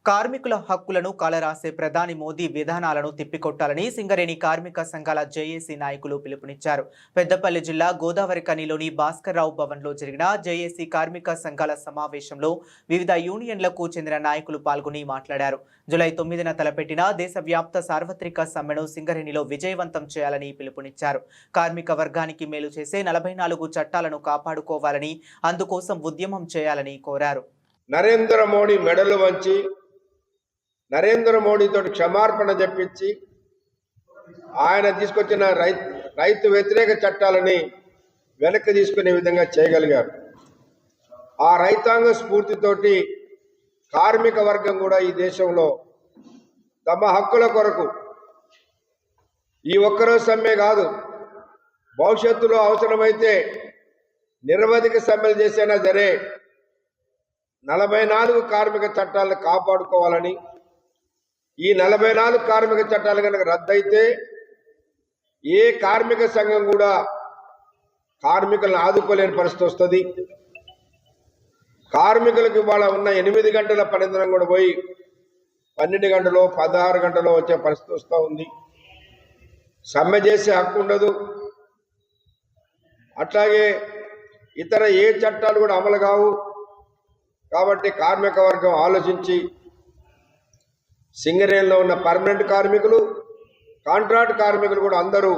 కార్మికుల హక్కులను కాలరాసే ప్రధాని మోదీ విధానాలను తిప్పికొట్టాలని సింగరేణి కార్మిక సంఘాల జేఏసీ నాయకులు పిలుపునిచ్చారు. పెద్దపల్లి జిల్లా గోదావరిఖనిలోని భాస్కర్రావు భవన్లో జరిగిన జేఏసీ కార్మిక సంఘాల సమావేశంలో వివిధ యూనియన్లకు చెందిన నాయకులు పాల్గొని మాట్లాడారు. జూలై 9న తలపెట్టిన దేశవ్యాప్త సార్వత్రిక సమ్మెను సింగరేణిలో విజయవంతం చేయాలని పిలుపునిచ్చారు. కార్మిక వర్గానికి మేలు చేసే 44 చట్టాలను కాపాడుకోవాలని, అందుకోసం ఉద్యమం చేయాలని కోరారు. నరేంద్ర మోడీ మెడలు వంచి నరేంద్ర మోడీతో క్షమార్పణ చెప్పించి ఆయన తీసుకొచ్చిన రైతు వ్యతిరేక చట్టాలని వెనక్కి తీసుకునే విధంగా చేయగలిగారు. ఆ రైతాంగ స్ఫూర్తితోటి కార్మిక వర్గం కూడా ఈ దేశంలో తమ హక్కుల కొరకు ఈ ఒక్కరోజు సమ్మె కాదు, భవిష్యత్తులో అవసరమైతే నిరవధిక సమ్మెలు చేసినా సరే 44 కార్మిక చట్టాలను కాపాడుకోవాలని, ఈ 44 కార్మిక చట్టాలు కనుక రద్దయితే ఏ కార్మిక సంఘం కూడా కార్మికులను ఆదుకోలేని పరిస్థితి వస్తుంది. కార్మికులకు ఇవాళ ఉన్న 8 గంటల పనిదినం కూడా పోయి 12 గంటలో 16 గంటలో వచ్చే పరిస్థితి వస్తూ ఉంది. సమ్మె చేసే హక్కు ఉండదు. అట్లాగే ఇతర ఏ చట్టాలు కూడా అమలు కావు. కాబట్టి కార్మిక వర్గం ఆలోచించి సింగరేణిలో ఉన్న పర్మనెంట్ కార్మికులు, కాంట్రాక్ట్ కార్మికులు కూడా అందరూ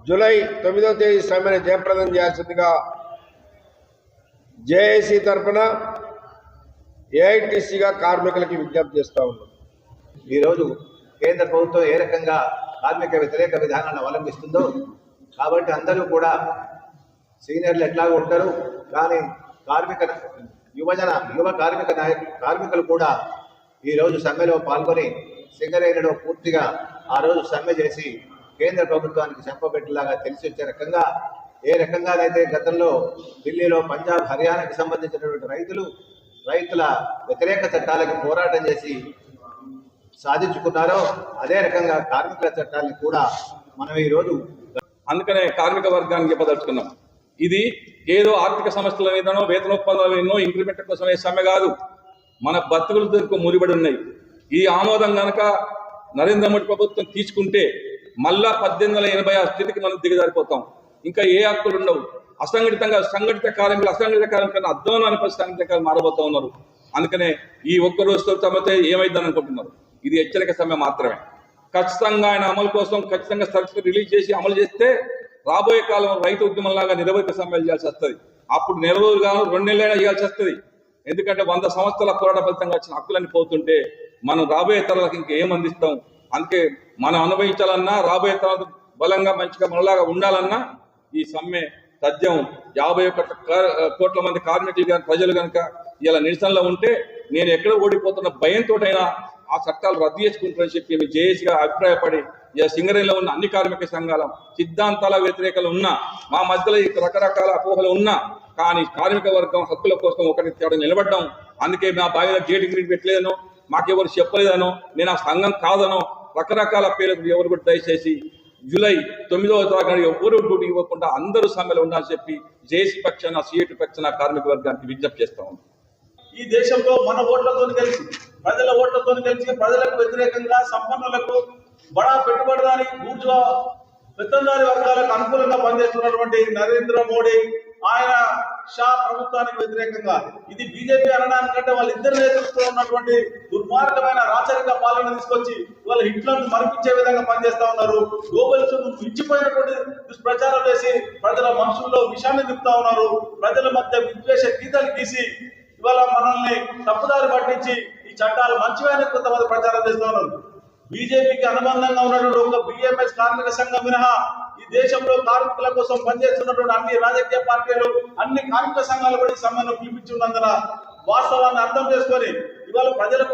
జూలై 9వ తేదీ సమ్మెను జయప్రదం చేయాల్సిందిగా జేఏసీ తరఫున ఏఐటీసీగా కార్మికులకి విజ్ఞప్తి చేస్తూ ఉన్నాం. ఈరోజు కేంద్ర ప్రభుత్వం ఏ రకంగా కార్మిక వ్యతిరేక విధానాన్ని అవలంబిస్తుందో, కాబట్టి అందరూ కూడా సీనియర్లు ఎట్లాగో ఉంటారు, కానీ యువ కార్మికులు కూడా ఈరోజు సమ్మెలో పాల్గొని సింగరేణిలో పూర్తిగా ఆ రోజు సమ్మె చేసి కేంద్ర ప్రభుత్వానికి చెంపబెట్టేలాగా తెలిసి వచ్చే రకంగా, ఏ రకంగానైతే గతంలో ఢిల్లీలో పంజాబ్, హర్యానాకి సంబంధించినటువంటి రైతుల వ్యతిరేక చట్టాలకు పోరాటం చేసి సాధించుకున్నారో అదే రకంగా కార్మికుల చట్టాలను కూడా మనం ఈరోజు అందుకనే కార్మిక వర్గానికి చెప్పదలుచుకున్నాం. ఇది ఏదో ఆర్థిక సమస్యల మీదనో, వేతన ఒప్పందాల మీదనో, ఇంక్రిమెంట్ కోసమే సమ్మె కాదు. మన బతుకులతో ముడిపడి ఉన్నాయి. ఈ ఆమోదం కనుక నరేంద్ర మోడీ ప్రభుత్వం తీసుకుంటే మళ్ళా 1880 స్థితికి మనం దిగజారిపోతాం. ఇంకా ఏ హక్కులు ఉండవు. సంఘటిత కార్మికులు అర్థం పరిస్థితి మారబోతూ ఉన్నారు. అందుకనే ఈ ఒక్క రోజుతో సమ్మెతో ఏమైందని అనుకుంటున్నారు. ఇది హెచ్చరిక సమ్మె మాత్రమే. ఖచ్చితంగా ఆయన అమలు కోసం ఖచ్చితంగా సర్టిఫికేట్ రిలీజ్ చేసి అమలు చేస్తే రాబోయే కాలం రైతు ఉద్యమంలాగా నిరవధిక సమ్మెలు చేయాల్సి వస్తుంది. అప్పుడు నెల రోజులు కాను 2 నెలలైనా చేయాల్సి వస్తుంది. ఎందుకంటే 100 సంవత్సరాల పోరాట ఫలితంగా వచ్చిన హక్కులన్నీ పోతుంటే మనం రాబోయే తరాలకు ఇంకేం అందిస్తాం? అందుకే మనం అనుభవించాలన్నా, రాబోయే తరాలు బలంగా మంచిగా మనలాగా ఉండాలన్నా ఈ సమ్మె తథ్యం 51 కోట్ల మంది కార్మికులు కానీ ప్రజలు కనుక ఇలా నిరసనలో ఉంటే నేను ఎక్కడ ఓడిపోతున్న భయంతోటైనా ఆ చట్టాలు రద్దు చేసుకుంటారని చెప్పి జేఏసీగా అభిప్రాయపడి సింగరేణిలో ఉన్న అన్ని కార్మిక సంఘాల సిద్ధాంతాల వ్యతిరేకలు ఉన్నా, మా మధ్యలో రకరకాల అపోహలు ఉన్నా, కానీ కార్మిక వర్గం హక్కుల కోసం ఒకటి తేడా నిలబడ్డాం. అందుకే నా బాగా గేట్ గ్రీట్ పెట్టలేదనో, మాకెవరు చెప్పలేదనో, నేను ఆ సంఘం కాదనో, రకరకాల పేర్లు ఎవరు కూడా దయచేసి జూలై 9వ తారీఖు ఎవరు డ్యూటీ ఇవ్వకుండా అందరూ సమ్మెలో ఉండాలని చెప్పి జేఏసీ పక్షాన, సిఐటి పక్షాన కార్మిక వర్గానికి విజ్ఞప్తి చేస్తా ఉన్నాం. ఈ దేశంలో మన ఓట్లతో కలిసి, ప్రజల ఓట్లతో కలిసి ప్రజలకు వ్యతిరేకంగా సంపన్నులకు, బడా పెట్టుబడిదారి, బూర్జువా పెత్తందారి వర్గాలకు అనుకూలంగా పనిచేస్తున్నటువంటి నరేంద్ర మోడీ, ఆయన షా ప్రభుత్వానికి వ్యతిరేకంగా, ఇది బీజేపీ అనడానికంటే వాళ్ళిద్దరు నేతృత్వంలో ఉన్నటువంటి దుర్మార్గమైన రాచరిక పాలన తీసుకొచ్చి వాళ్ళ హిట్లను మరిపించే విధంగా పనిచేస్తా ఉన్నారు. గ్లోబల్స్ మించిపోయినటువంటి దుష్ప్రచారం చేసి ప్రజల మనసుల్లో విషాన్ని నింపుతా ఉన్నారు. ప్రజల మధ్య విద్వేష గీతలు గీసి ఇవాళ మనల్ని తప్పుదారి పట్టించి ఈ చట్టాలు మంచివైన కొంతమంది ప్రచారం చేస్తూ ఉన్నారు. బీజేపీకి అనుబంధంగా ఉన్నటువంటి ఒక బిఎంఎస్ కార్మిక సంఘం మినహా ఈ దేశంలో కార్మికుల కోసం పనిచేస్తున్నటువంటి అన్ని రాజకీయ పార్టీలు, అన్ని కార్మిక సంఘాలు కూడా ఈ సమ్మెను పిలిపించి ఉన్నందున వాస్తవాన్ని అర్థం చేసుకొని ఇవాళ ప్రజలకు